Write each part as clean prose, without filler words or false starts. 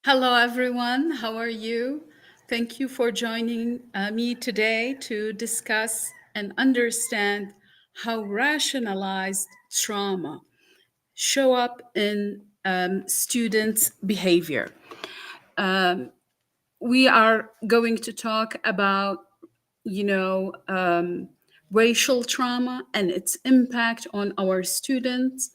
Hello, everyone. How are you? Thank you for joining me today to discuss and understand how rationalized trauma show up in students' behavior. We are going to talk about, you know, um, racial trauma and its impact on our students.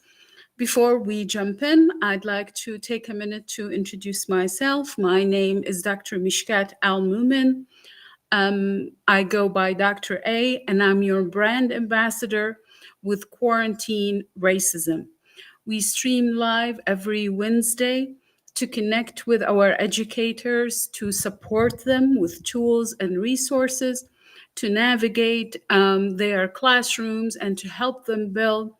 Before we jump in, I'd like to take a minute to introduce myself. My name is Dr. Mishkat Al Mumin. I go by Dr. A, and I'm your brand ambassador with Quarantine Racism. We stream live every Wednesday to connect with our educators, to support them with tools and resources, to navigate their classrooms, and to help them build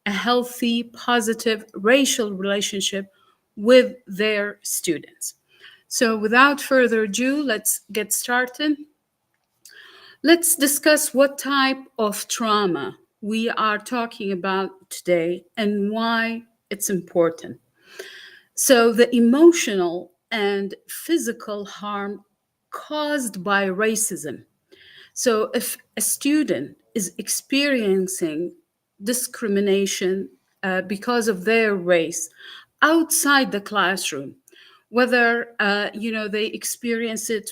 a healthy, positive racial relationship with their students. So, without further ado, let's get started. Let's discuss what type of trauma we are talking about today and why it's important. So, the emotional and physical harm caused by racism. So, if a student is experiencing discrimination because of their race outside the classroom, whether they experience it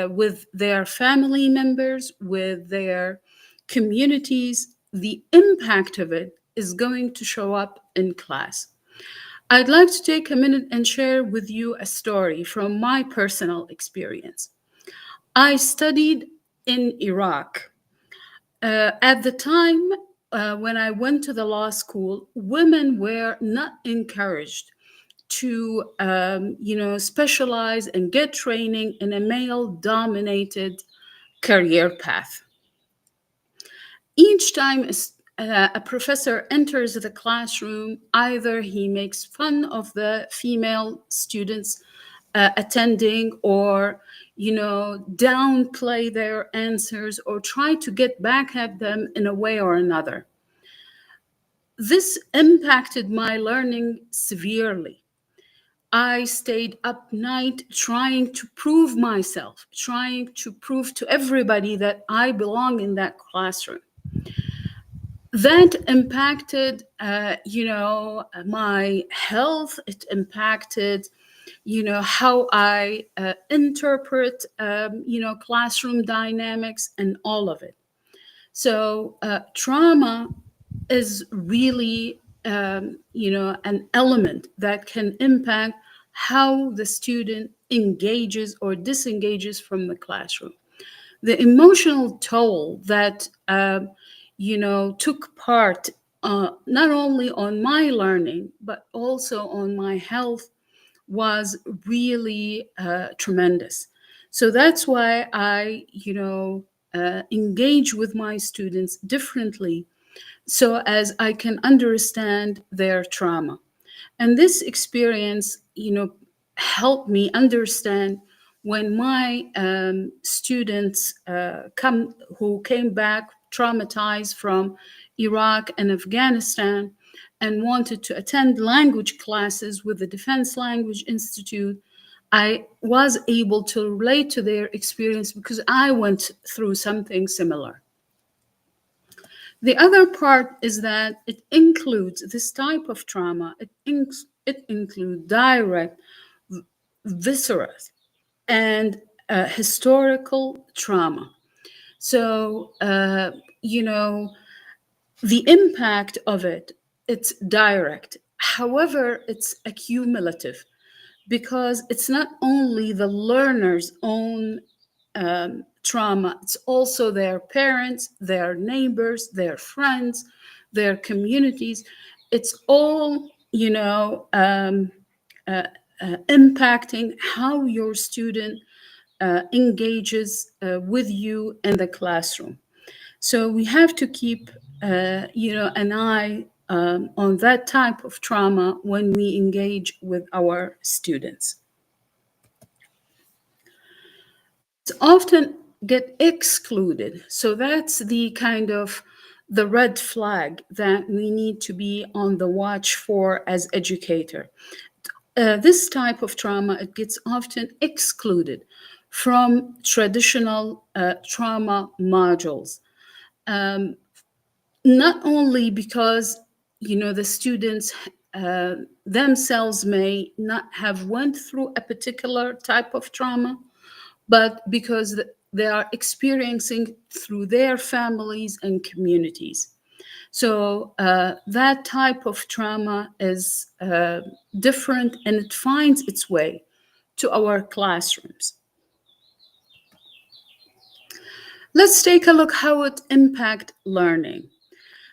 with their family members, with their communities, the impact of it is going to show up in class. I'd like to take a minute and share with you a story from my personal experience. I studied in Iraq. At the time when I went to the law school, women were not encouraged to, specialize and get training in a male-dominated career path. Each time a professor enters the classroom, either he makes fun of the female students attending, or downplay their answers, or try to get back at them in a way or another. This impacted my learning severely. I stayed up night trying to prove myself, trying to prove to everybody that I belong in that classroom. That impacted, my health. It impacted, how I interpret, classroom dynamics and all of it. So trauma is really, an element that can impact how the student engages or disengages from the classroom. The emotional toll that took part not only on my learning but also on my health was really tremendous. So that's why I engage with my students differently, so as I can understand their trauma. And this experience, helped me understand when my students who came back traumatized from Iraq and Afghanistan and wanted to attend language classes with the Defense Language Institute, I was able to relate to their experience because I went through something similar. The other part is that it includes this type of trauma. It includes direct, visceral, and historical trauma. So, the impact of it, it's direct. However, it's accumulative because it's not only the learner's own trauma, it's also their parents, their neighbors, their friends, their communities. It's all, impacting how your student engages with you in the classroom. So we have to keep, an eye on that type of trauma when we engage with our students. It's often get excluded. So that's the kind of the red flag that we need to be on the watch for as educator. This type of trauma, it gets often excluded from traditional trauma modules. Um, Not only because the students uh, themselves may not have went through a particular type of trauma, but because they are experiencing through their families and communities. So that type of trauma is different, and it finds its way to our classrooms. Let's take a look how it impacts learning.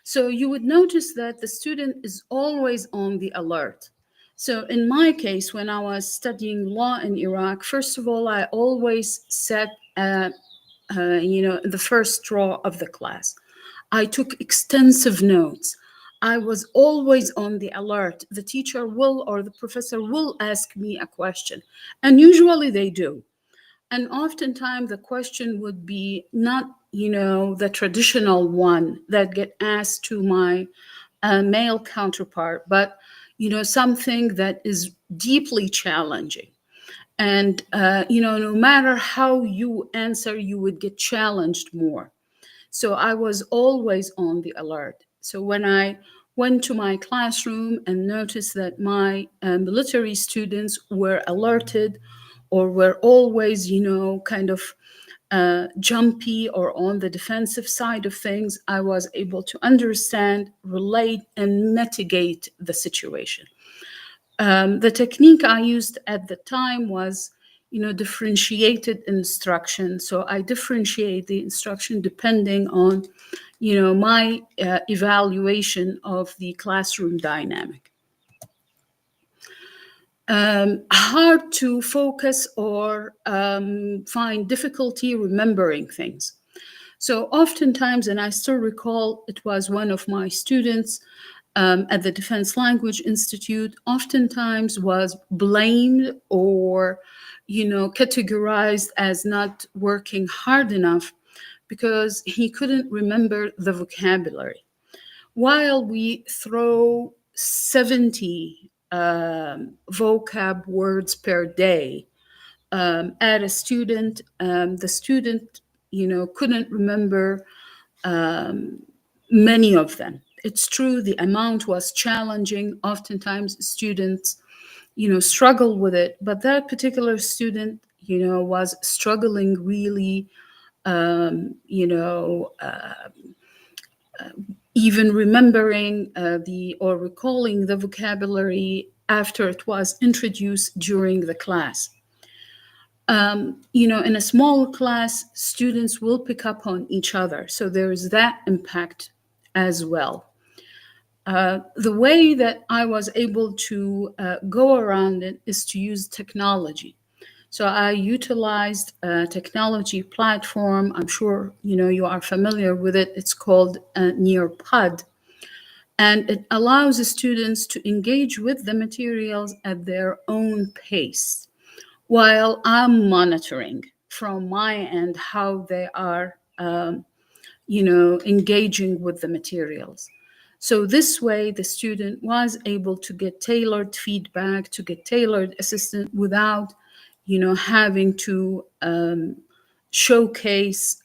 So you would notice that the student is always on the alert. So in my case, when I was studying law in Iraq, first of all, I always sat the first row of the class. I took extensive notes. I was always on the alert. The teacher will or the professor will ask me a question, and usually they do. And oftentimes the question would be not, the traditional one that get asked to my male counterpart, but, something that is deeply challenging. And, no matter how you answer, you would get challenged more. So I was always on the alert. So when I went to my classroom and noticed that my military students were alerted or were always, kind of jumpy or on the defensive side of things, I was able to understand, relate, and mitigate the situation. The technique I used at the time was, differentiated instruction. So I differentiate the instruction depending on, my evaluation of the classroom dynamic. Hard to focus or find difficulty remembering things. So oftentimes, and I still recall it was one of my students at the Defense Language Institute, oftentimes was blamed or, categorized as not working hard enough because he couldn't remember the vocabulary. While we throw 70 vocab words per day at a student, the student, couldn't remember um, many of them. It's true, the amount was challenging. Oftentimes, students, struggle with it, but that particular student, was struggling really, you know, even remembering the or recalling the vocabulary after it was introduced during the class. In a small class, students will pick up on each other. So there's that impact as well. The way that I was able to go around it is to use technology. So I utilized a technology platform. I'm sure you are familiar with it. It's called Nearpod, and it allows the students to engage with the materials at their own pace, while I'm monitoring from my end how they are, engaging with the materials. So this way, the student was able to get tailored feedback, to get tailored assistance without, having to showcase,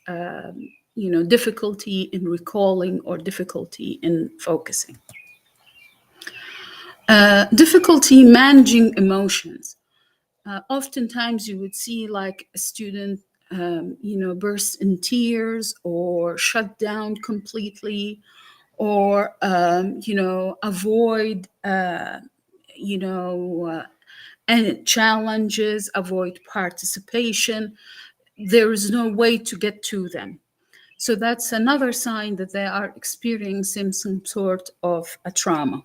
difficulty in recalling or difficulty in focusing. Difficulty managing emotions. Oftentimes you would see like a student, burst in tears or shut down completely or, avoid, and challenges, avoid participation. There is no way to get to them. So that's another sign that they are experiencing some sort of a trauma.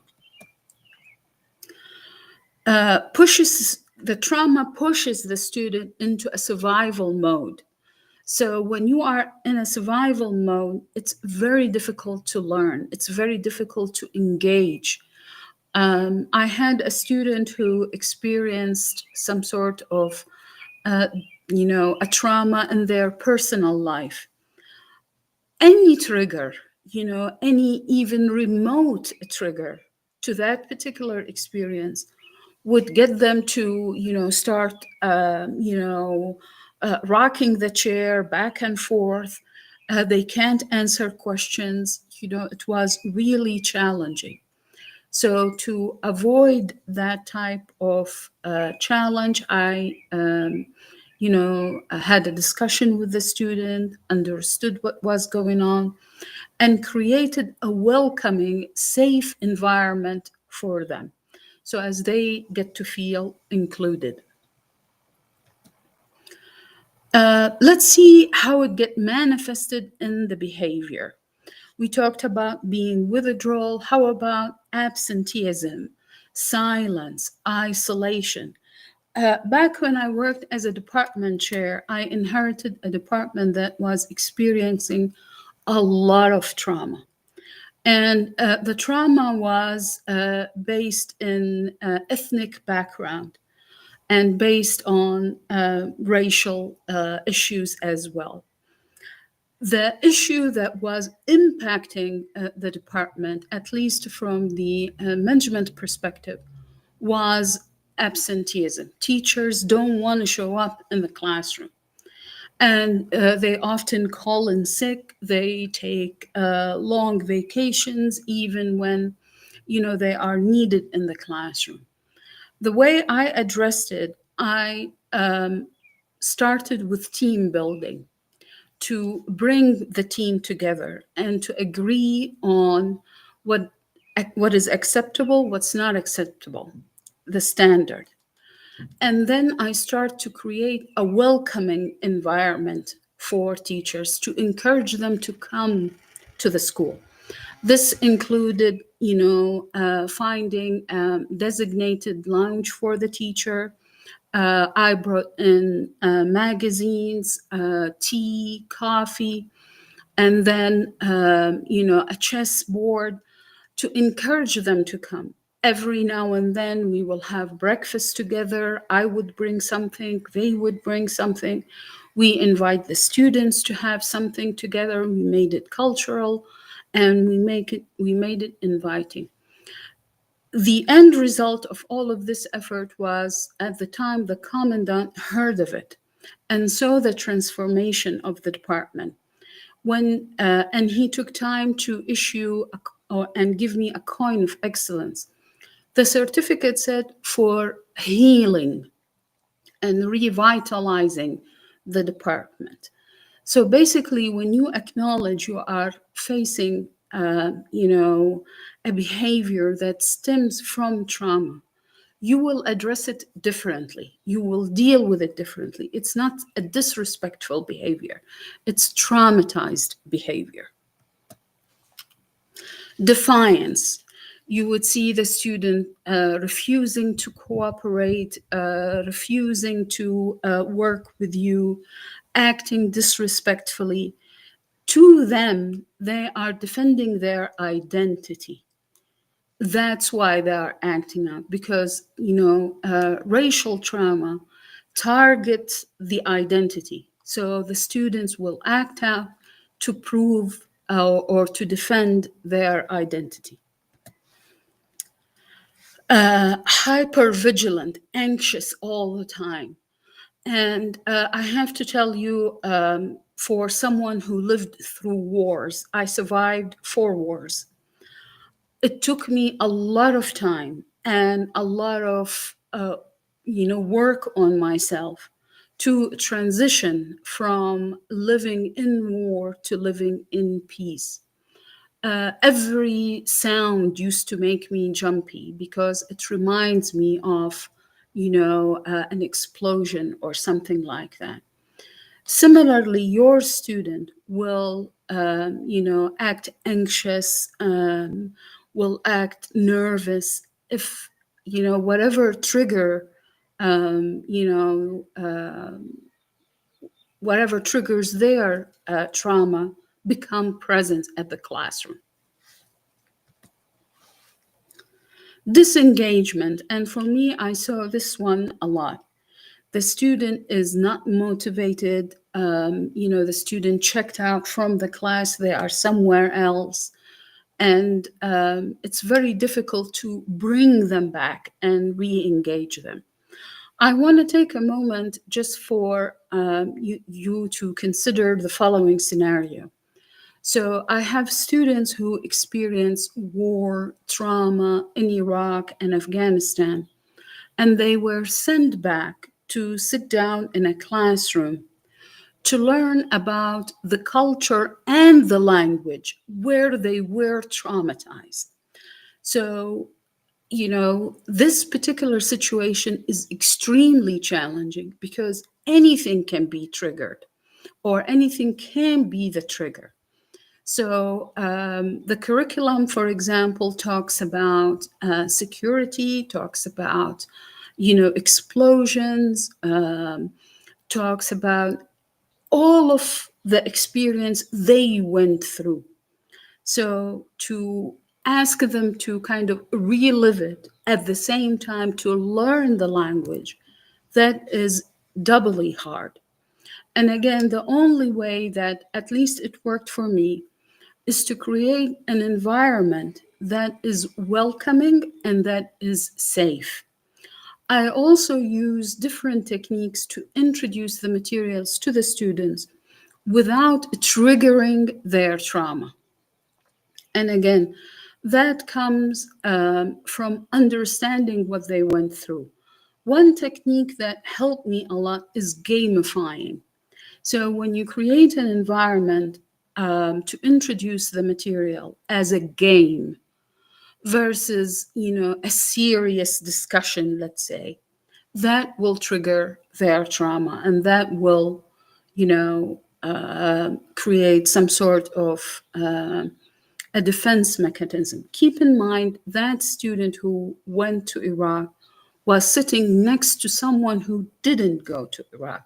The trauma pushes the student into a survival mode. So when you are in a survival mode, it's very difficult to learn. It's very difficult to engage. I had a student who experienced some sort of, a trauma in their personal life. Any trigger, any even remote trigger to that particular experience would get them to, start, rocking the chair back and forth. They can't answer questions. It was really challenging. So to avoid that type of challenge, I had a discussion with the student, understood what was going on, and created a welcoming, safe environment for them. So as they get to feel included. Let's see how it get manifested in the behavior. We talked about being withdrawal. How about absenteeism, silence, isolation? Back when I worked as a department chair, I inherited a department that was experiencing a lot of trauma. And the trauma was based in ethnic background and based on racial issues as well. The issue that was impacting the department, at least from the management perspective, was absenteeism. Teachers don't want to show up in the classroom, and they often call in sick. They take long vacations, even when they are needed in the classroom. The way I addressed it, I started with team building, to bring the team together and to agree on what what is acceptable, what's not acceptable, the standard. And then I start to create a welcoming environment for teachers to encourage them to come to the school. This included, finding designated lounge for the teacher. I brought in magazines, tea, coffee, and then, a chessboard to encourage them to come. Every now and then we will have breakfast together. I would bring something, they would bring something. We invite the students to have something together. We made it cultural, and we made it inviting. The end result of all of this effort was, at the time, the commandant heard of it and saw the transformation of the department. And he took time to issue and give me a coin of excellence. The certificate said, for healing and revitalizing the department. So basically, when you acknowledge you are facing, a behavior that stems from trauma, you will address it differently. You will deal with it differently. It's not a disrespectful behavior, it's traumatized behavior. Defiance. You would see the student refusing to cooperate, refusing to work with you, acting disrespectfully. To them, they are defending their identity. That's why they are acting out, because racial trauma targets the identity. So the students will act out to prove or to defend their identity. Hyper vigilant, anxious all the time. And I have to tell you, for someone who lived through wars, I survived 4 wars. It took me a lot of time and a lot of work on myself to transition from living in war to living in peace. Every sound used to make me jumpy because it reminds me of an explosion or something like that. Similarly, your student will, act anxious, will act nervous if, whatever trigger, um, you know, uh, whatever triggers their trauma become present at the classroom. Disengagement, and for me, I saw this one a lot. The student is not motivated. The student checked out from the class, they are somewhere else. and it's very difficult to bring them back and re-engage them. I want to take a moment just for you to consider the following scenario. So I have students who experience war, trauma in Iraq and Afghanistan, and they were sent back to sit down in a classroom to learn about the culture and the language where they were traumatized. So, this particular situation is extremely challenging because anything can be triggered or anything can be the trigger. So, the curriculum, for example, talks about security, talks about, explosions, talks about all of the experience they went through. So to ask them to kind of relive it at the same time to learn the language, that is doubly hard. And again, the only way that at least it worked for me is to create an environment that is welcoming and that is safe. I also use different techniques to introduce the materials to the students without triggering their trauma. And again, that comes from understanding what they went through. One technique that helped me a lot is gamifying. So when you create an environment to introduce the material as a game versus, a serious discussion, let's say, that will trigger their trauma and that will, create some sort of a defense mechanism. Keep in mind that student who went to Iraq was sitting next to someone who didn't go to Iraq.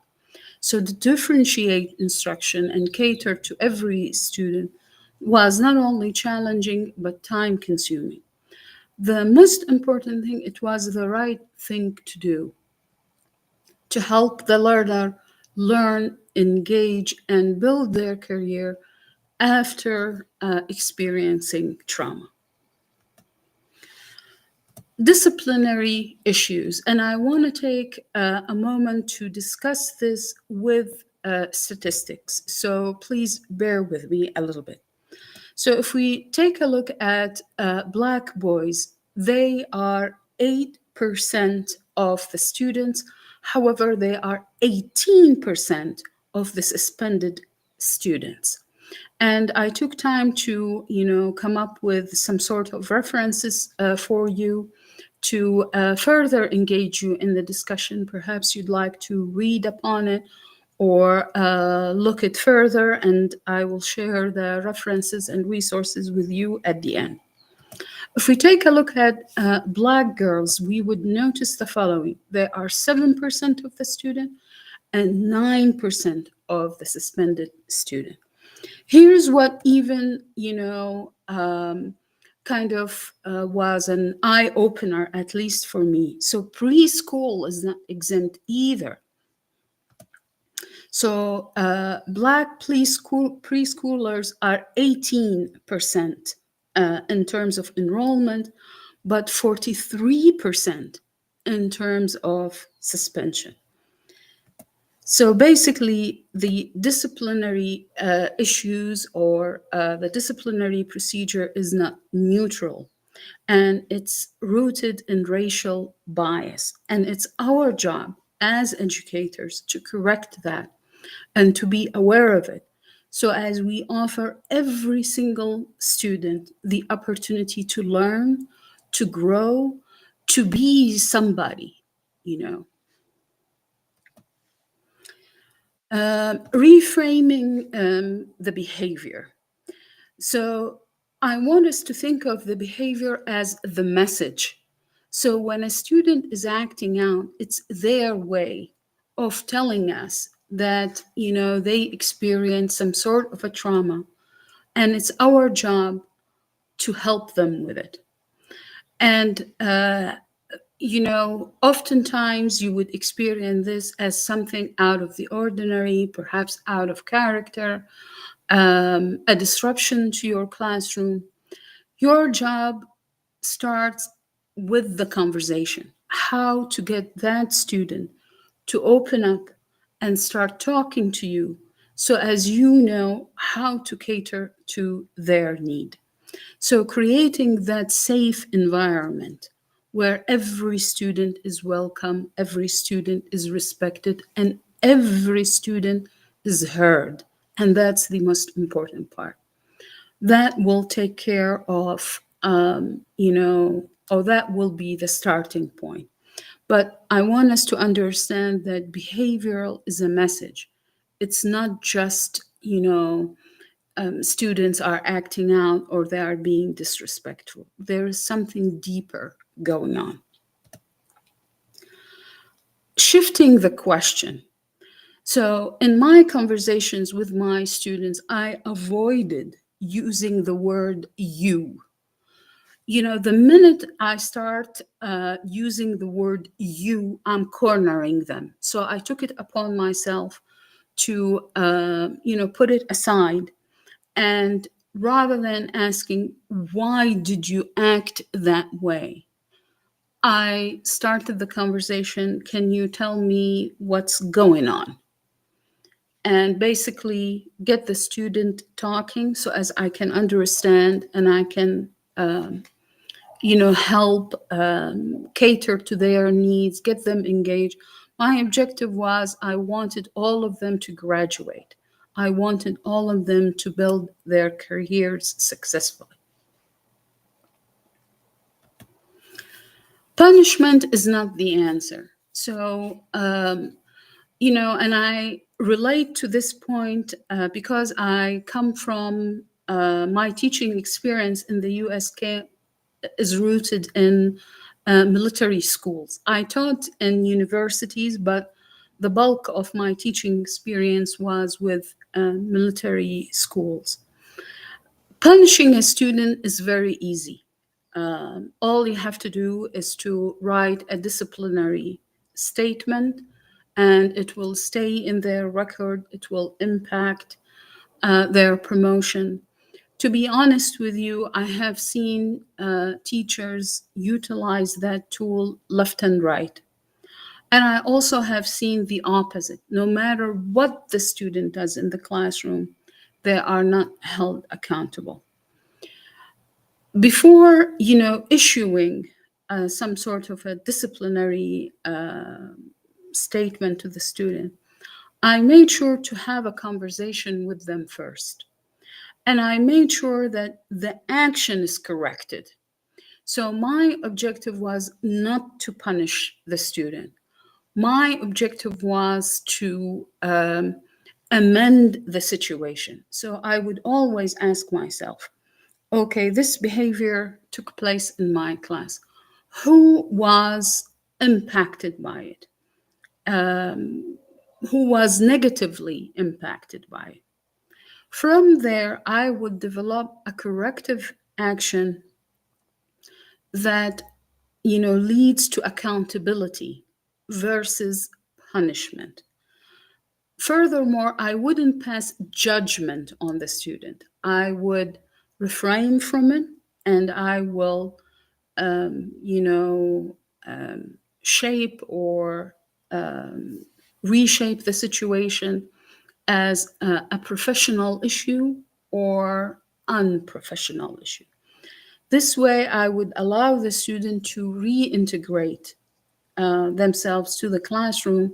So to differentiate instruction and cater to every student was not only challenging, but time consuming. The most important thing, it was the right thing to do to help the learner learn, engage, and build their career after experiencing trauma. Disciplinary issues, and I want to take a moment to discuss this with statistics. So please bear with me a little bit. So if we take a look at Black boys, they are 8% of the students. However, they are 18% of the suspended students. And I took time to, come up with some sort of references for you to further engage you in the discussion. Perhaps you'd like to read upon it or look it further, and I will share the references and resources with you at the end. If we take a look at Black girls, we would notice the following. There are 7% of the student and 9% of the suspended student. Here's what even, kind of was an eye opener, at least for me. So preschool is not exempt either. So Black preschoolers are 18% in terms of enrollment, but 43% in terms of suspension. So basically, the disciplinary issues or the disciplinary procedure is not neutral, and it's rooted in racial bias. And it's our job as educators to correct that and to be aware of it. So as we offer every single student the opportunity to learn, to grow, to be somebody, reframing the behavior. So I want us to think of the behavior as the message. So when a student is acting out, it's their way of telling us that, they experience some sort of a trauma, and it's our job to help them with it. And oftentimes you would experience this as something out of the ordinary, perhaps out of character, a disruption to your classroom. Your job starts with the conversation, how to get that student to open up and start talking to you, so as you know how to cater to their need. So creating that safe environment where every student is welcome, every student is respected, and every student is heard. And that's the most important part. That will take care of, or that will be the starting point. But I want us to understand that behavioral is a message. It's not just, students are acting out or they are being disrespectful. There is something deeper going on. Shifting the question. So, in my conversations with my students, I avoided using the word you. The minute I start using the word you, I'm cornering them. So I took it upon myself to, put it aside. And rather than asking, why did you act that way? I started the conversation, can you tell me what's going on? And basically get the student talking so as I can understand and I can help cater to their needs, get them engaged. My objective was I wanted all of them to graduate. I wanted all of them to build their careers successfully. Punishment is not the answer. So, and I relate to this point because I come from my teaching experience in the USK is rooted in military schools. I taught in universities, but the bulk of my teaching experience was with military schools. Punishing a student is very easy. All you have to do is to write a disciplinary statement, and it will stay in their record. It will impact their promotion. To be honest with you, I have seen teachers utilize that tool left and right. And I also have seen the opposite. No matter what the student does in the classroom, they are not held accountable. Before, issuing some sort of a disciplinary statement to the student, I made sure to have a conversation with them first. And I made sure that the action is corrected. So my objective was not to punish the student. My objective was to amend the situation. So I would always ask myself, okay, this behavior took place in my class. Who was impacted by it? Who was negatively impacted by it? From there, I would develop a corrective action that, leads to accountability versus punishment. Furthermore, I wouldn't pass judgment on the student. I would refrain from it, and I will, shape or reshape the situation as a professional issue or unprofessional issue. This way, I would allow the student to reintegrate themselves to the classroom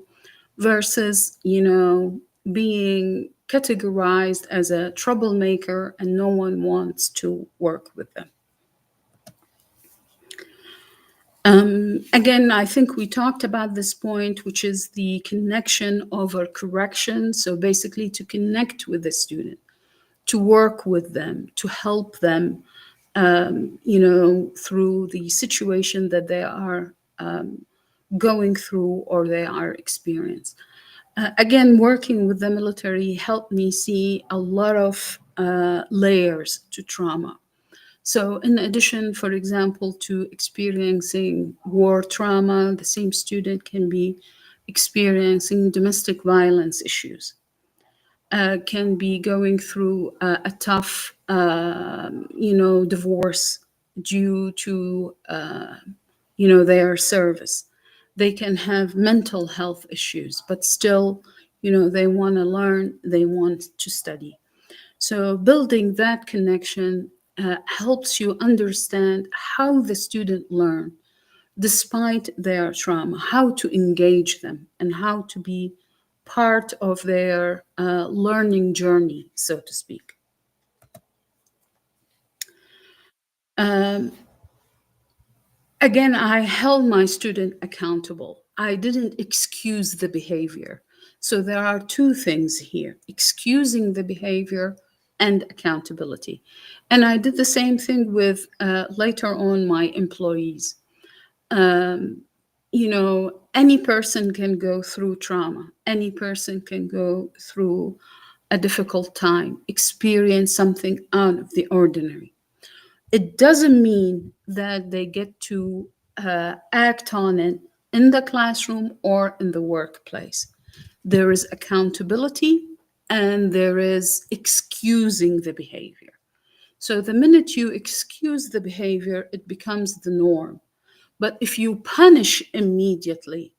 versus, being categorized as a troublemaker and no one wants to work with them. Again, I think we talked about this point, which is the connection over correction. So basically, to connect with the student, to work with them, to help them, through the situation that they are going through or they are experiencing. Again, working with the military helped me see a lot of layers to trauma. So, in addition, for example, to experiencing war trauma, the same student can be experiencing domestic violence issues, can be going through a tough, divorce due to their service. They can have mental health issues, but still, they want to learn, they want to study. So building that connection helps you understand how the student learn despite their trauma, how to engage them, and how to be part of their learning journey, so to speak. Um, Again, I held my student accountable. I didn't excuse the behavior. So there are two things here: excusing the behavior and accountability. And I did the same thing with later on my employees. Um, any person can go through trauma, any person can go through a difficult time, experience something out of the ordinary. It doesn't mean that they get to act on it in the classroom or in the workplace. There is accountability and there is excusing the behavior. So the minute you excuse the behavior, it becomes the norm. But if you punish immediately,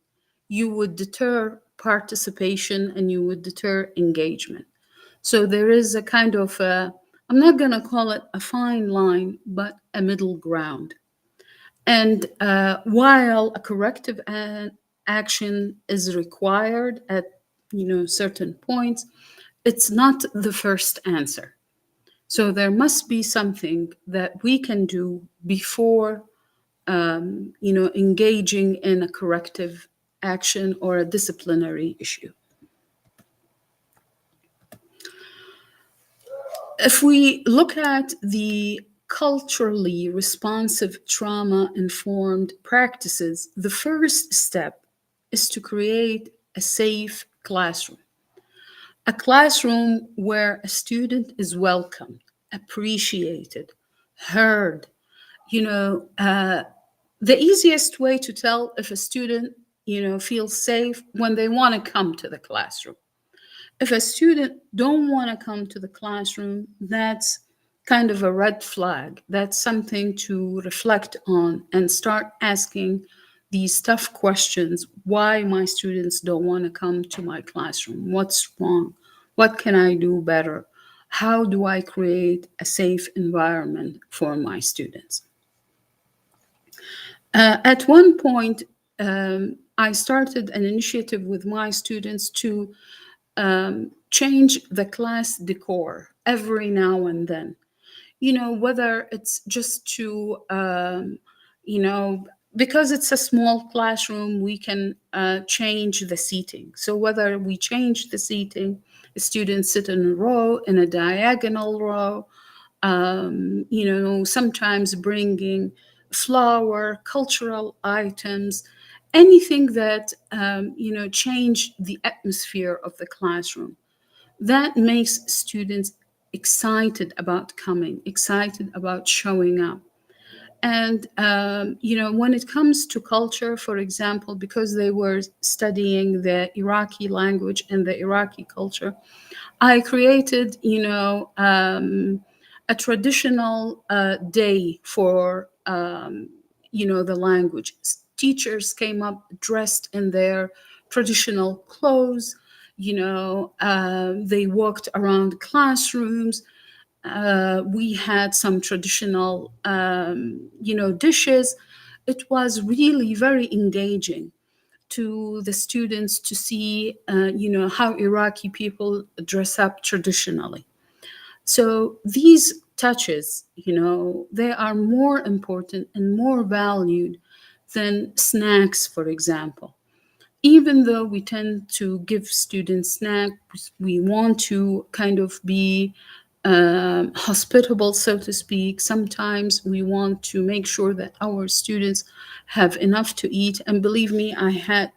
you would deter participation and you would deter engagement. So there is a kind of, I'm not going to call it a fine line, but a middle ground. And while a corrective action is required at certain points, it's not the first answer. So there must be something that we can do before engaging in a corrective action or a disciplinary issue. If we look at the culturally responsive trauma informed practices, the first step is to create a safe classroom. A classroom where a student is welcomed, appreciated, heard. The easiest way to tell if a student, feels safe when they want to come to the classroom. If a student don't want to come to the classroom, that's kind of a red flag. That's something to reflect on and start asking these tough questions. Why my students don't want to come to my classroom? What's wrong? What can I do better? How do I create a safe environment for my students? At one point, I started an initiative with my students to change the class decor every now and then. Whether it's just to, because it's a small classroom, we can change the seating. So whether we change the seating, the students sit in a row, in a diagonal row, sometimes bringing flower, cultural items, anything that, change the atmosphere of the classroom. That makes students excited about coming, excited about showing up. And, when it comes to culture, for example, because they were studying the Iraqi language and the Iraqi culture, I created, a traditional day for, the language. Teachers came up dressed in their traditional clothes. They walked around classrooms. We had some traditional, dishes. It was really very engaging to the students to see, how Iraqi people dress up traditionally. So these touches, they are more important and more valued than snacks, for example. Even though we tend to give students snacks, we want to kind of be hospitable, so to speak. Sometimes we want to make sure that our students have enough to eat. And believe me, I had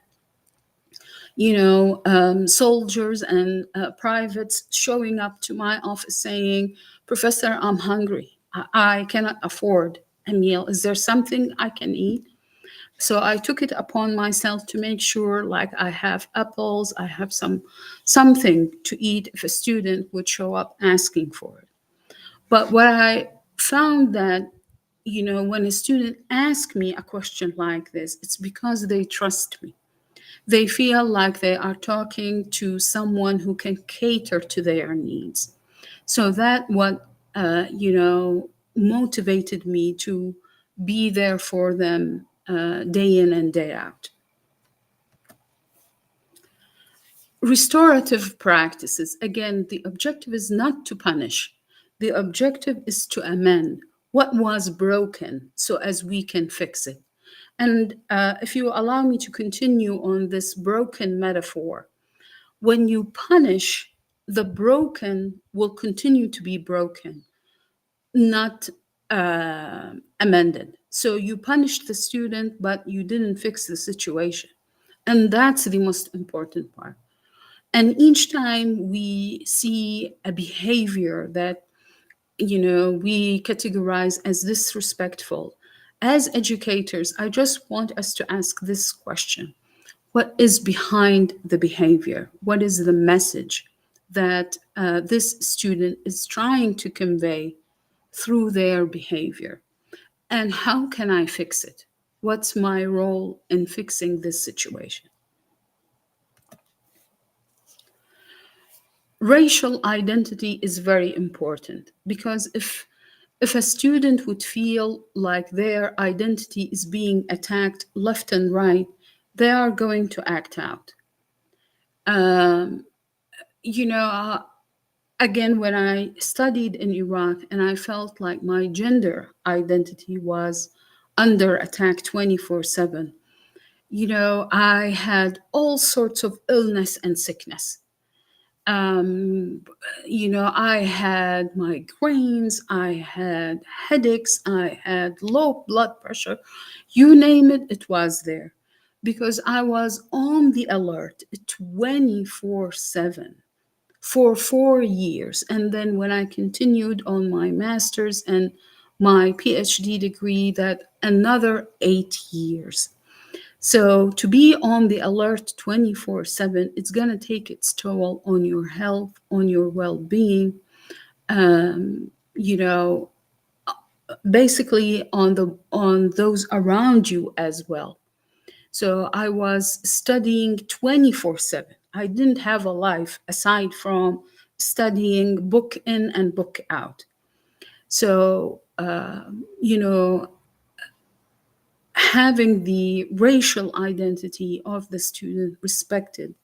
soldiers and privates showing up to my office saying, "Professor, I'm hungry. I cannot afford a meal. Is there something I can eat?" So I took it upon myself to make sure, like, I have apples, I have something to eat if a student would show up asking for it. But what I found that when a student asks me a question like this, it's because they trust me. They feel like they are talking to someone who can cater to their needs. So that what motivated me to be there for them day in and day out. Restorative practices, again, the objective is not to punish. The objective is to amend what was broken so as we can fix it. And if you allow me to continue on this broken metaphor, when you punish, the broken will continue to be broken, not amended. So you punished the student, but you didn't fix the situation. And that's the most important part. And each time we see a behavior that, we categorize as disrespectful, as educators, I just want us to ask this question: what is behind the behavior? What is the message that this student is trying to convey through their behavior? And how can I fix it? What's my role in fixing this situation? Racial identity is very important, because if a student would feel like their identity is being attacked left and right, they are going to act out. Um, you know, uh, Again, when I studied in Iraq and I felt like my gender identity was under attack 24/7, I had all sorts of illness and sickness. Um, I had migraines, I had headaches, I had low blood pressure. You name it, it was there, because I was on the alert 24/7 for 4 years. And then when I continued on my master's and my PhD degree, that another 8 years. So to be on the alert 24/7, it's going to take its toll on your health, on your well-being, um, you know, basically on those around you as well. So I was studying 24/7. I didn't have a life aside from studying book in and book out. So, having the racial identity of the student respected,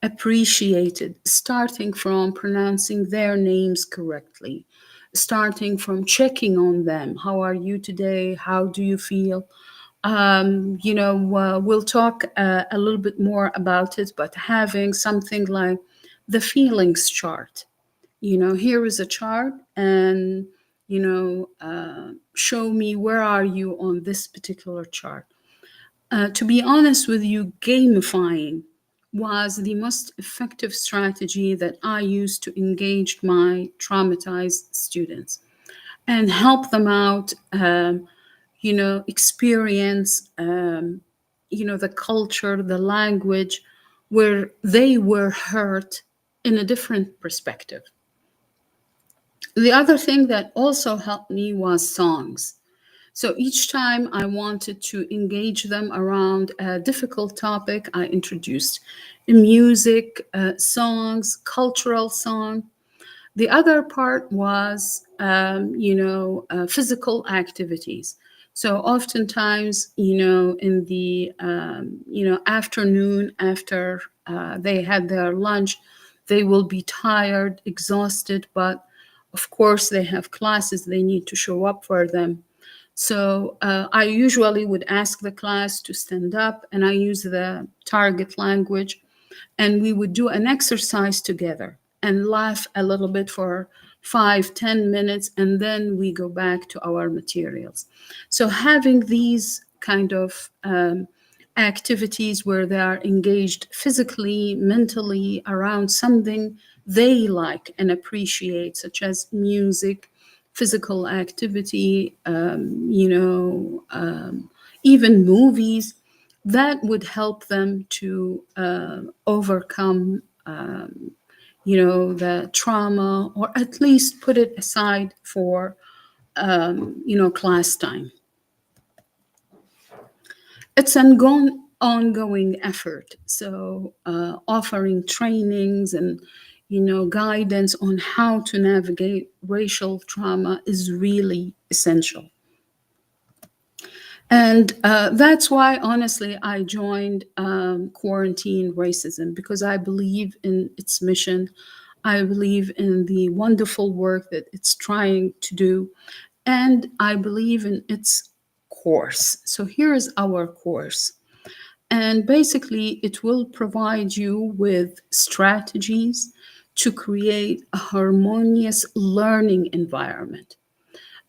appreciated, starting from pronouncing their names correctly, starting from checking on them. How are you today? How do you feel? We'll talk a little bit more about it, but having something like the feelings chart. Here is a chart, and show me where are you on this particular chart. To be honest with you, gamifying was the most effective strategy that I used to engage my traumatized students and help them out, experience, the culture, the language, where they were hurt in a different perspective. The other thing that also helped me was songs. So each time I wanted to engage them around a difficult topic, I introduced music, songs, cultural song. The other part was, physical activities. So oftentimes, in the, afternoon after they had their lunch, they will be tired, exhausted, but of course they have classes, they need to show up for them. So I usually would ask the class to stand up, and I use the target language, and we would do an exercise together and laugh a little bit for 5-10 minutes, and then we go back to our materials. So having these kind of activities where they are engaged physically, mentally around something they like and appreciate, such as music, physical activity, even movies, that would help them to overcome, the trauma, or at least put it aside for class time. It's an ongoing effort. So, offering trainings and guidance on how to navigate racial trauma is really essential. And that's why, honestly, I joined Quarantine Racism, because I believe in its mission. I believe in the wonderful work that it's trying to do, and I believe in its course. So here is our course. And basically, it will provide you with strategies to create a harmonious learning environment.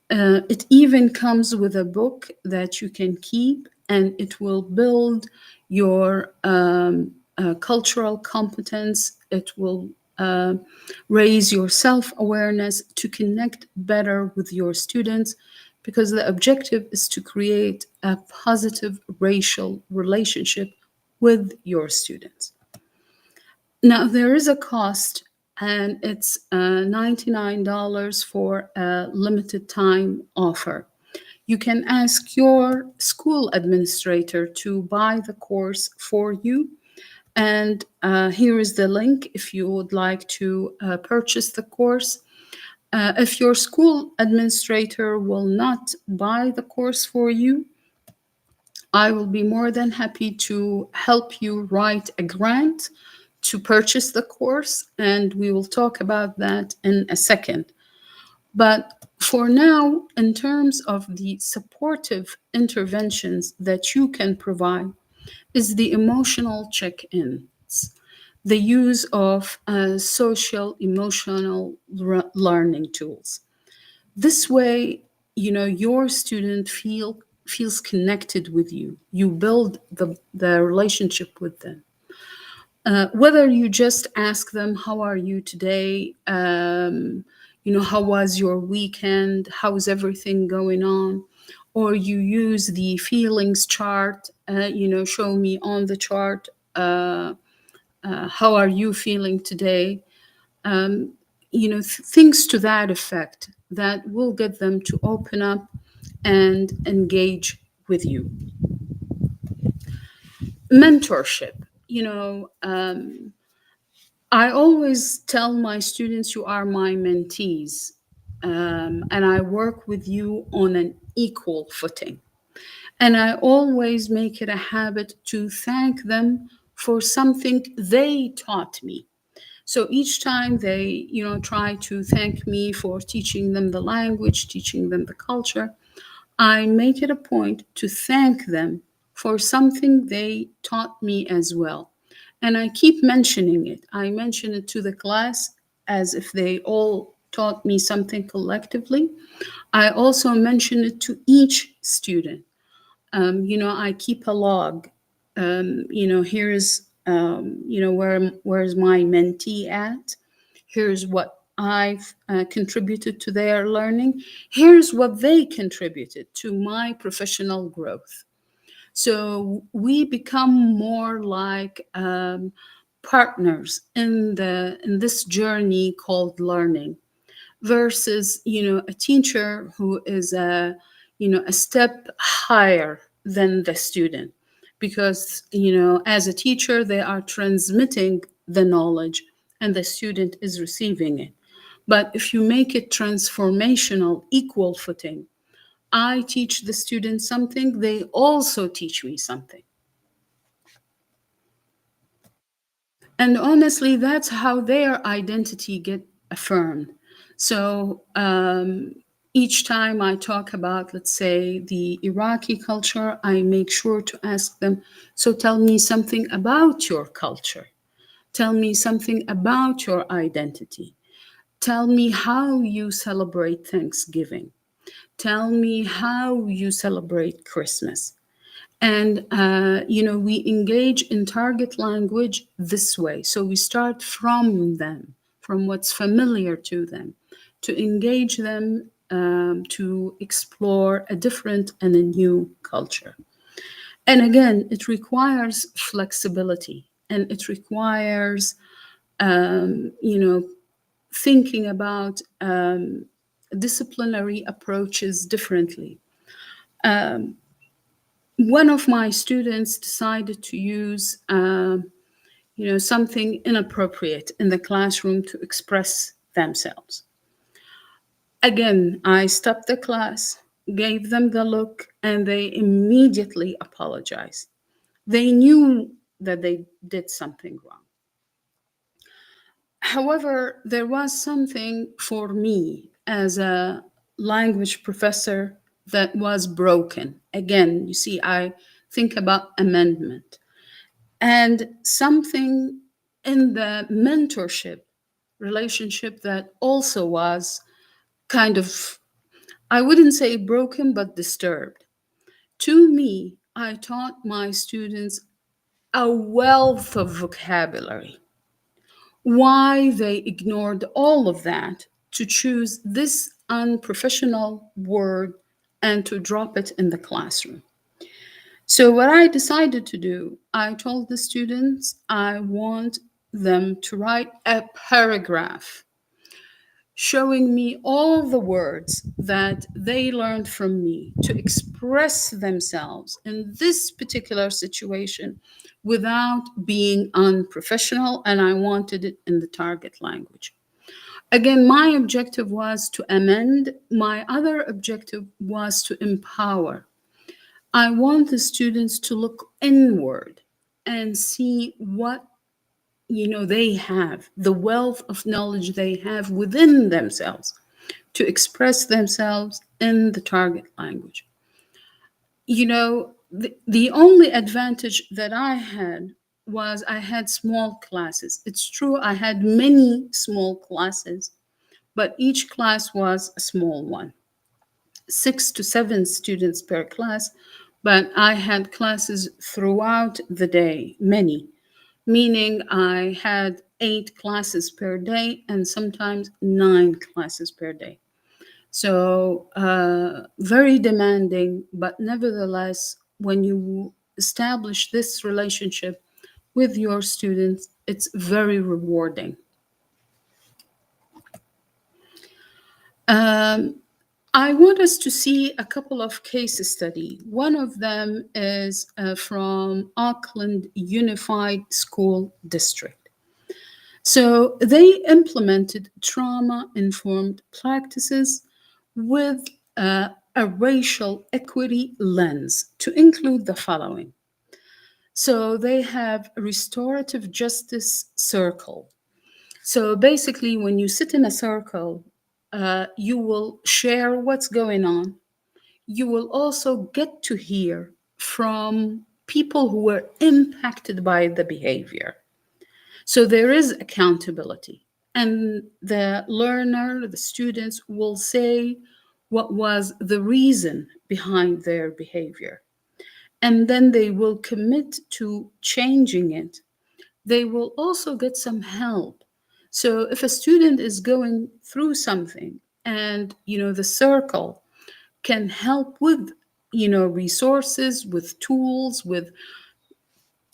It even comes with a book that you can keep, and it will build your cultural competence. It will raise your self awareness to connect better with your students, because the objective is to create a positive racial relationship with your students. Now, there is a cost, and it's $99 for a limited time offer. You can ask your school administrator to buy the course for you. And here is the link if you would like to purchase the course. If your school administrator will not buy the course for you, I will be more than happy to help you write a grant to purchase the course, and we will talk about that in a second. But for now, in terms of the supportive interventions that you can provide, is the emotional check ins, the use of social emotional learning tools. This way, your student feels connected with you. You build the relationship with them. Whether you just ask them, how are you today? How was your weekend? How's everything going on? Or you use the feelings chart, show me on the chart, how are you feeling today? Um, things to that effect that will get them to open up and engage with you. Mentorship, I always tell my students, you are my mentees, and I work with you on an equal footing. And I always make it a habit to thank them for something they taught me. So each time they, try to thank me for teaching them the language, teaching them the culture, I make it a point to thank them for something they taught me as well. And I keep mentioning it. I mention it to the class as if they all taught me something collectively. I also mention it to each student. I keep a log. Here's where's my mentee at? Here's what I've contributed to their learning. Here's what they contributed to my professional growth. So we become more like partners in this journey called learning, versus a teacher who is a step higher than the student, because as a teacher they are transmitting the knowledge and the student is receiving it. But if you make it transformational, equal footing, I teach the student something, they also teach me something. And honestly, that's how their identity get affirmed. So each time I talk about, let's say, the Iraqi culture, I make sure to ask them, so tell me something about your culture. Tell me something about your identity. Tell me how you celebrate Thanksgiving. Tell me how you celebrate Christmas. And we engage in target language this way. So we start from them, from what's familiar to them, to engage them, to explore a different and a new culture. And again, it requires flexibility, and it requires um, you know thinking about disciplinary approaches differently. One of my students decided to use, something inappropriate in the classroom to express themselves. Again, I stopped the class, gave them the look, and they immediately apologized. They knew that they did something wrong. However, there was something for me as a language professor that was broken. Again, you see, I think about amendment and something in the mentorship relationship that also was kind of, I wouldn't say broken, but disturbed. To me, I taught my students a wealth of vocabulary. Why they ignored all of that to choose this unprofessional word and to drop it in the classroom. So, what I decided to do, I told the students I want them to write a paragraph showing me all the words that they learned from me to express themselves in this particular situation without being unprofessional, and I wanted it in the target language. Again, my objective was to amend, my other objective was to empower. I want the students to look inward and see what they have, the wealth of knowledge they have within themselves to express themselves in the target language. The only advantage that I had was I had small classes. It's true, I had many small classes, but each class was a small one, 6 to 7 students per class. But I had classes throughout the day, many, meaning I had 8 classes per day and sometimes 9 classes per day. So, very demanding, but nevertheless, when you establish this relationship with your students, it's very rewarding. Um, I want us to see a couple of case study. One of them is from Auckland Unified School District. So they implemented trauma-informed practices with a racial equity lens to include the following. So they have a restorative justice circle. So basically, when you sit in a circle, you will share what's going on. You will also get to hear from people who were impacted by the behavior. So there is accountability. And the learner, the students will say what was the reason behind their behavior. And then they will commit to changing it. They will also get some help. So if a student is going through something and the circle can help with resources, with tools, with,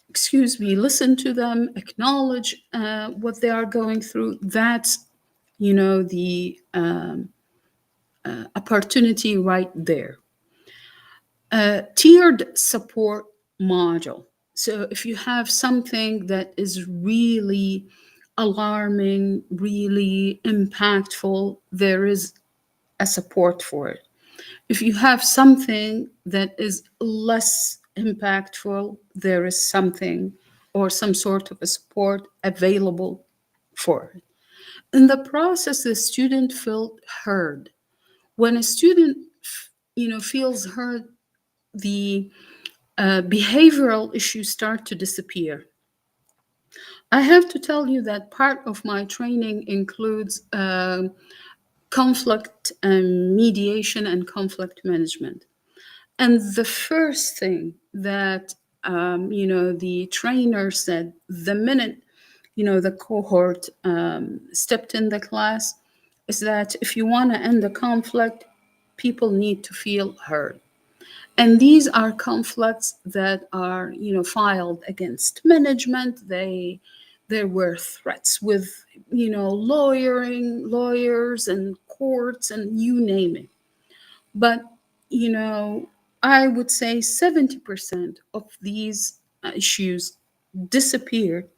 excuse me, listen to them, acknowledge what they are going through, that's the opportunity right there. Tiered support module. So if you have something that is really alarming, really impactful, there is a support for it. If you have something that is less impactful, there is something or some sort of a support available for it. In the process, the student felt heard. When a student, feels heard, the behavioral issues start to disappear. I have to tell you that part of my training includes conflict mediation and conflict management. And the first thing that the trainer said the minute the cohort stepped in the class is that if you want to end the conflict, people need to feel heard. And these are conflicts that are filed against management. There were threats with lawyers and courts, and you name it. But, you know, I would say 70% of these issues disappeared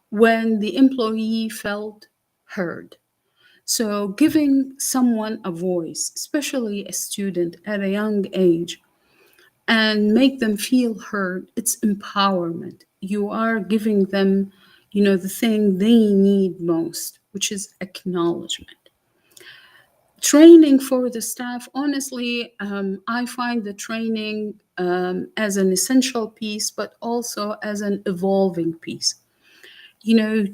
when the employee felt heard. So, giving someone a voice, especially a student at a young age, and make them feel heard, it's empowerment. You are giving them, the thing they need most, which is acknowledgement. Training for the staff, honestly, I find the training as an essential piece, but also as an evolving piece. You know,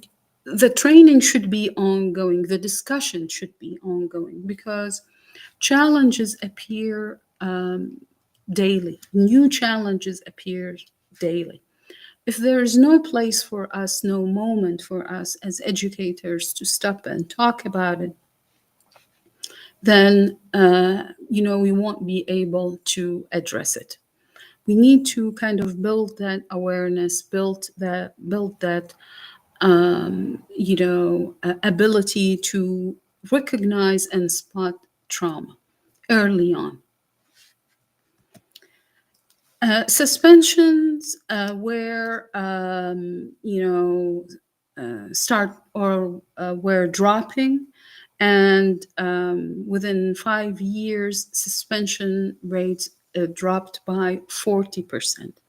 the training should be ongoing, the discussion should be ongoing, because challenges appear daily, new challenges appear daily. If there is no place for us, no moment for us as educators to stop and talk about it, then we won't be able to address it. We need to kind of build that awareness, build that ability to recognize and spot trauma early on. Suspensions where start or were dropping, and within 5 years, suspension rates dropped by 40%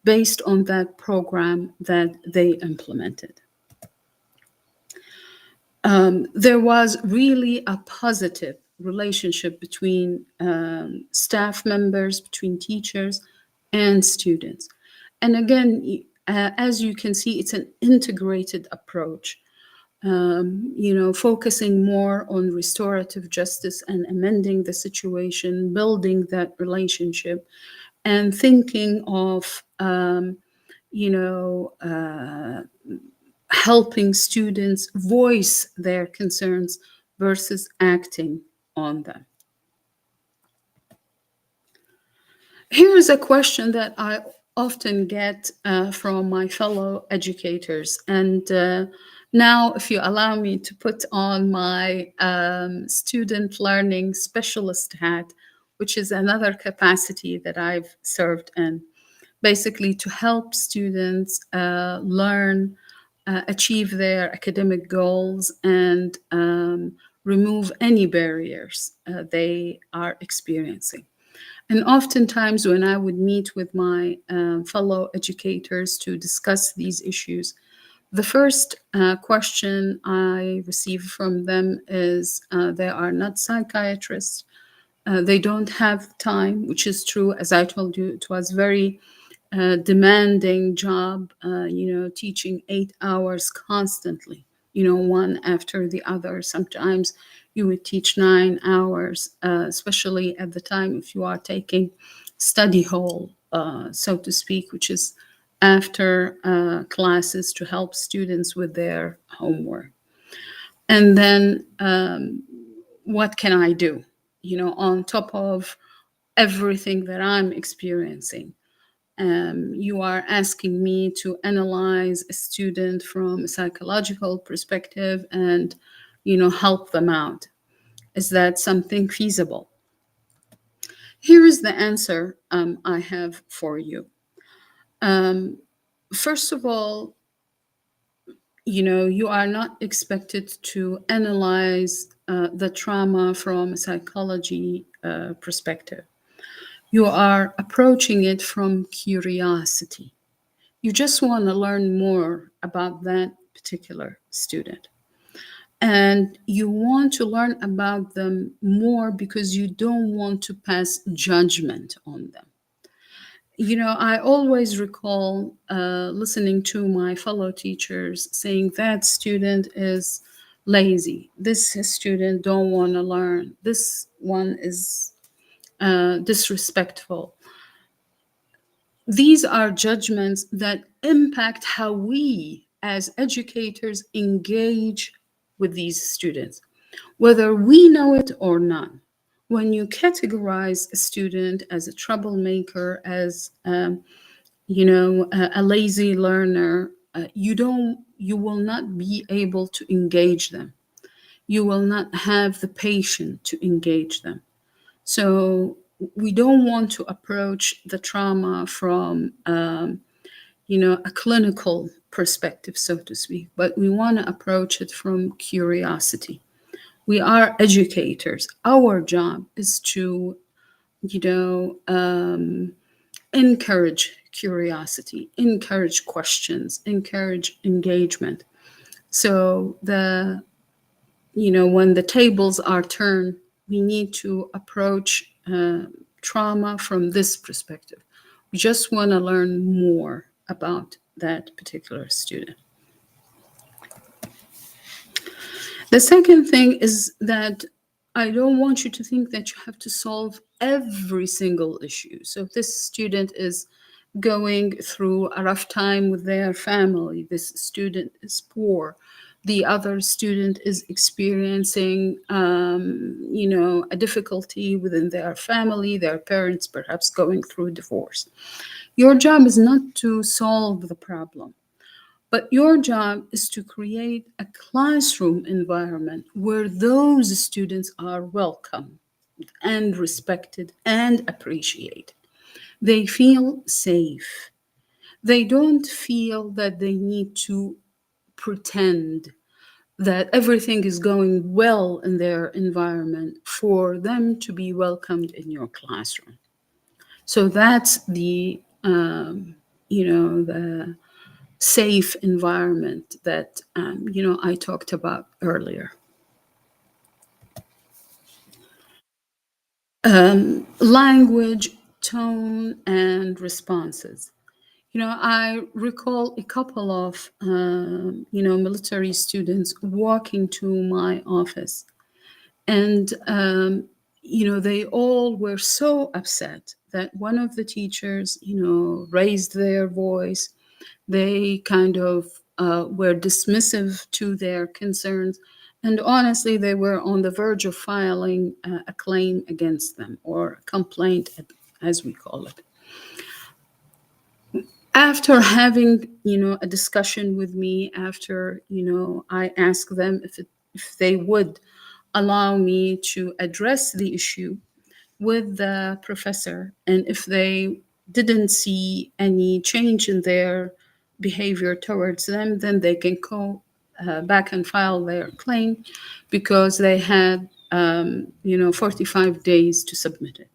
based on that program that they implemented. There was really a positive relationship between staff members, between teachers and students. And again, as you can see, it's an integrated approach, focusing more on restorative justice and amending the situation, building that relationship, and thinking of, you know, uh, helping students voice their concerns versus acting on them. Here is a question that I often get from my fellow educators. And now, if you allow me to put on my student learning specialist hat, which is another capacity that I've served in, basically to help students learn, achieve their academic goals, and remove any barriers they are experiencing. And oftentimes, when I would meet with my fellow educators to discuss these issues, the first question I receive from them is they are not psychiatrists. They don't have time, which is true. As I told you, it was very demanding job, teaching 8 hours constantly, one after the other. Sometimes you would teach 9 hours, especially at the time if you are taking study hall, so to speak, which is after classes to help students with their homework. And then what can I do, on top of everything that I'm experiencing? You are asking me to analyze a student from a psychological perspective and, help them out. Is that something feasible? Here is the answer I have for you. First of all, you are not expected to analyze the trauma from a psychology perspective. You are approaching it from curiosity. You just want to learn more about that particular student. And you want to learn about them more because you don't want to pass judgment on them. I always recall listening to my fellow teachers saying that student is lazy. This student don't want to learn. This one is disrespectful. These are judgments that impact how we as educators engage with these students, whether we know it or not. When you categorize a student as a troublemaker, as a lazy learner, you will not be able to engage them. you will not have the patience to engage them. So we don't want to approach the trauma from a clinical perspective, so to speak, but we want to approach it from curiosity. We are educators. Our job is to, you know, encourage curiosity, encourage questions, encourage engagement. So when the tables are turned, we need to approach trauma from this perspective. We just want to learn more about that particular student. The second thing is that I don't want you to think that you have to solve every single issue. So if this student is going through a rough time with their family, this student is poor, the other student is experiencing, a difficulty within their family, their parents perhaps going through divorce. Your job is not to solve the problem, but your job is to create a classroom environment where those students are welcome and respected and appreciated. They feel safe. They don't feel that they need to pretend that everything is going well in their environment for them to be welcomed in your classroom. So that's the safe environment that I talked about earlier. Language, tone, and responses. I recall a couple of military students walking to my office, and they all were so upset that one of the teachers raised their voice. They kind of were dismissive to their concerns. And honestly, they were on the verge of filing a claim against them, or a complaint, as we call it. After having, a discussion with me, after, I asked them if they would allow me to address the issue with the professor, and if they didn't see any change in their behavior towards them, then they can go back and file their claim, because they had 45 days to submit it.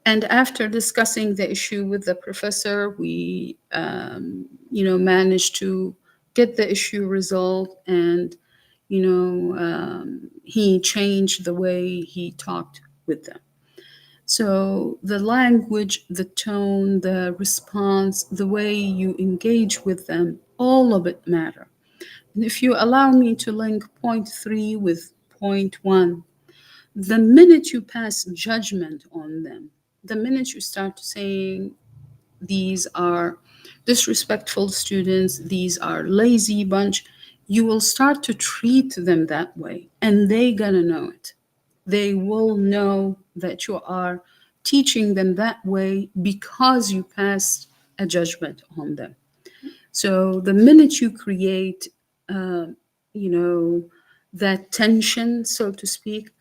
And after discussing the issue with the professor, we managed to get the issue resolved, and he changed the way he talked with them. So the language, the tone, the response, the way you engage with them, all of it matter. And if you allow me to link point 3 with point 1, the minute you pass judgment on them, the minute you start saying these are disrespectful students, these are lazy bunch, you will start to treat them that way, and they gonna know it. They will know that you are teaching them that way because you passed a judgment on them. So the minute you create, uh, you know, that tension, so to speak,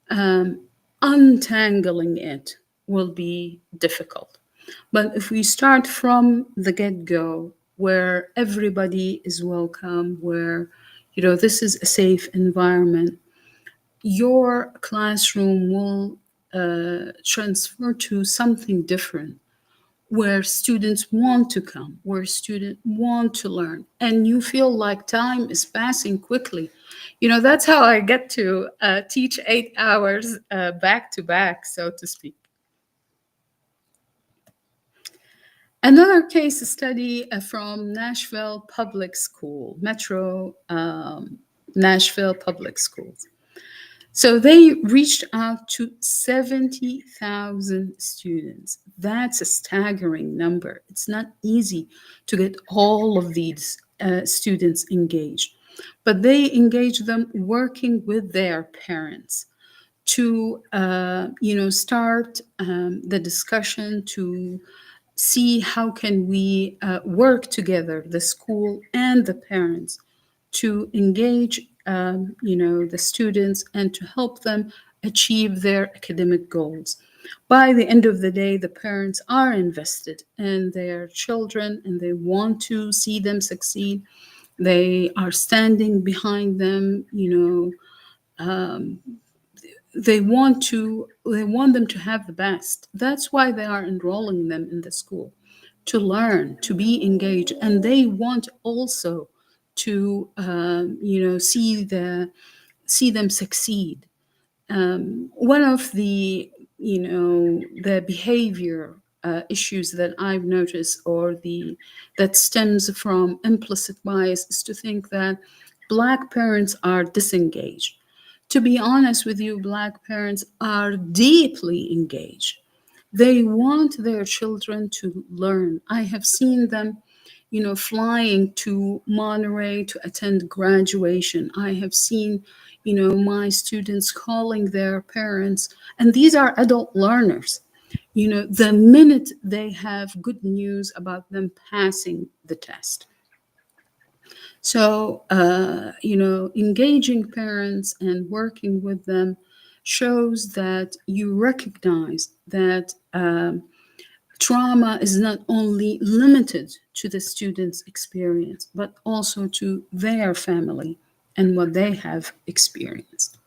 um, untangling it will be difficult. But if we start from the get go, where everybody is welcome, where, this is a safe environment, your classroom will transfer to something different, where students want to come, where students want to learn, and you feel like time is passing quickly. That's how I get to teach 8 hours back to back, so to speak. Another case study from Nashville Public School, Metro Nashville Public Schools. So they reached out to 70,000 students. That's a staggering number. It's not easy to get all of these students engaged, but they engage them working with their parents to, start the discussion, to see how can we work together, the school and the parents, to engage the students and to help them achieve their academic goals. By the end of the day, the parents are invested in their children and they want to see them succeed. They are standing behind them, they want them to have the best. That's why they are enrolling them in the school, to learn, to be engaged, and they want also to see them succeed. One of the behavior issues that I've noticed, or the that stems from implicit bias, is to think that Black parents are disengaged. To be honest with you, Black parents are deeply engaged. They want their children to learn. I have seen them, flying to Monterey to attend graduation. I have seen, my students calling their parents, and these are adult learners. The minute they have good news about them passing the test. So, engaging parents and working with them shows that you recognize that trauma is not only limited to the student's experience, but also to their family and what they have experienced.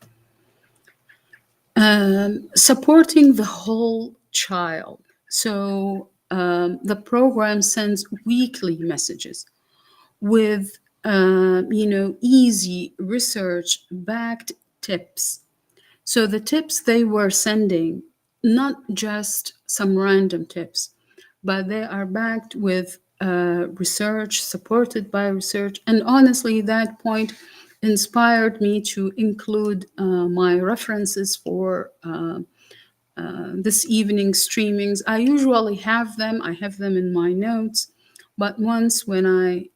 Supporting the whole child. So, the program sends weekly messages with easy research backed tips. So the tips they were sending, not just some random tips, but they are backed with research, supported by research. And honestly, that point inspired me to include my references for this evening streamings. I usually have them. I have them in my notes. But once when I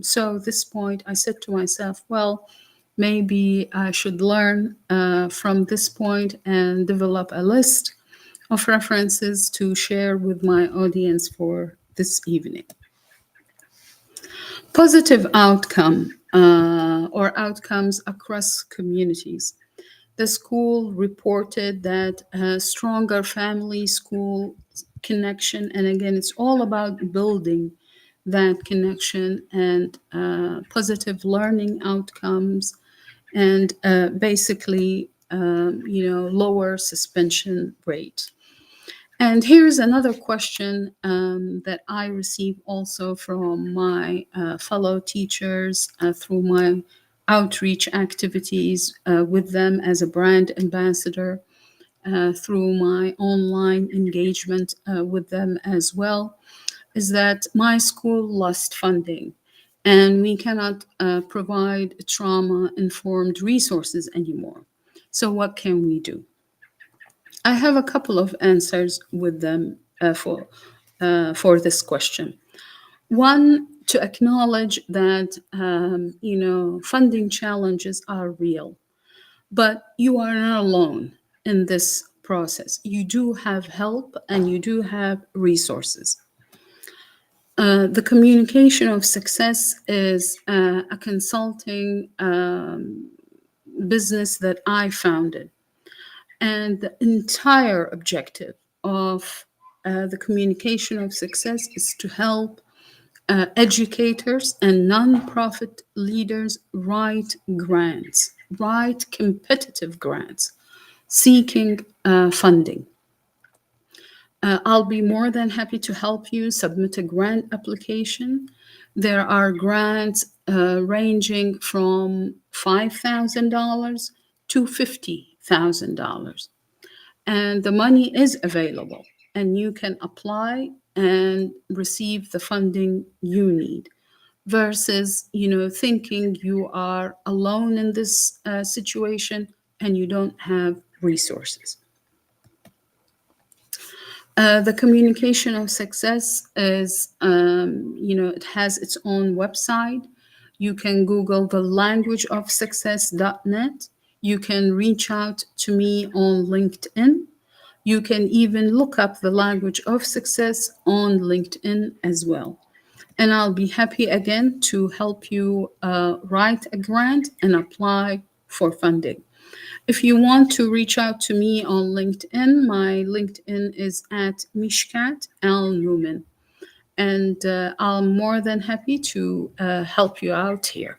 saw this point, I said to myself, well, maybe I should learn from this point and develop a list of references to share with my audience for this evening. Positive outcome or outcomes across communities. The school reported that a stronger family school connection, and again, it's all about building that connection and positive learning outcomes, and basically, lower suspension rate. And here's another question that I receive also from my fellow teachers through my outreach activities with them as a brand ambassador, through my online engagement with them as well, is that my school lost funding and we cannot provide trauma informed resources anymore. So, what can we do? I have a couple of answers with them for this question. One, to acknowledge that funding challenges are real, but you are not alone in this process. You do have help and you do have resources. The communication of success is a consulting business that I founded. And the entire objective of the communication of success is to help educators and nonprofit leaders write grants, write competitive grants, seeking funding. I'll be more than happy to help you submit a grant application. There are grants ranging from $5,000 to $50,000. And the money is available, and you can apply and receive the funding you need, versus thinking you are alone in this situation and you don't have resources. The communication of success is, it has its own website. You can Google the languageofsuccess.net. You can reach out to me on LinkedIn. You can even look up the language of success on LinkedIn as well. And I'll be happy again to help you write a grant and apply for funding. If you want to reach out to me on LinkedIn, my LinkedIn is at Mishkat Al Newman, and I'm more than happy to help you out here.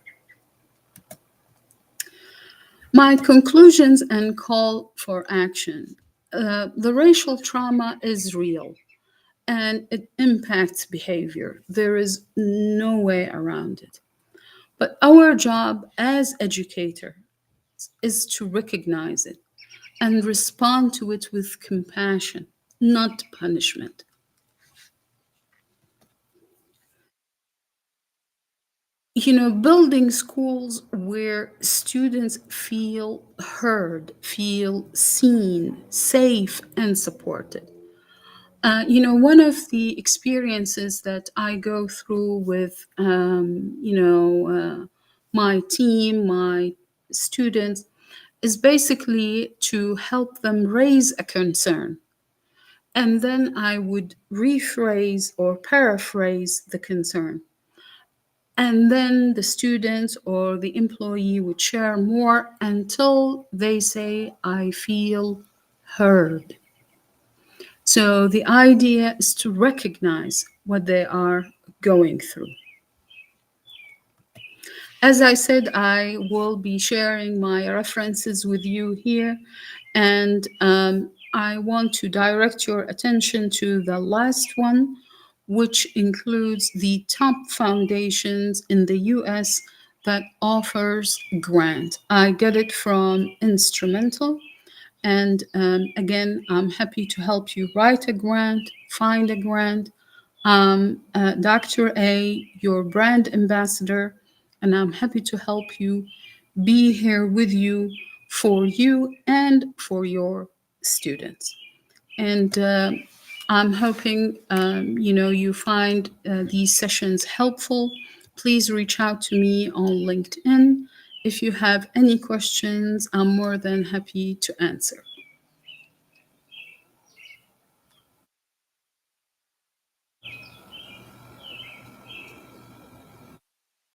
My conclusions and call for action. The racial trauma is real and it impacts behavior. There is no way around it. But our job as educator is to recognize it and respond to it with compassion, not punishment. Building schools where students feel heard, feel seen, safe, and supported. One of the experiences that I go through with, my team, my students, is basically to help them raise a concern. And then I would rephrase or paraphrase the concern. And then the student or the employee would share more until they say, I feel heard. So the idea is to recognize what they are going through. As I said, I will be sharing my references with you here, and I want to direct your attention to the last one, which includes the top foundations in the US that offers grant. I get it from Instrumental. And again, I'm happy to help you write a grant, find a grant. Dr. A, your brand ambassador, and I'm happy to help you be here with you and for your students. And I'm hoping you find these sessions helpful. Please reach out to me on LinkedIn. If you have any questions, I'm more than happy to answer.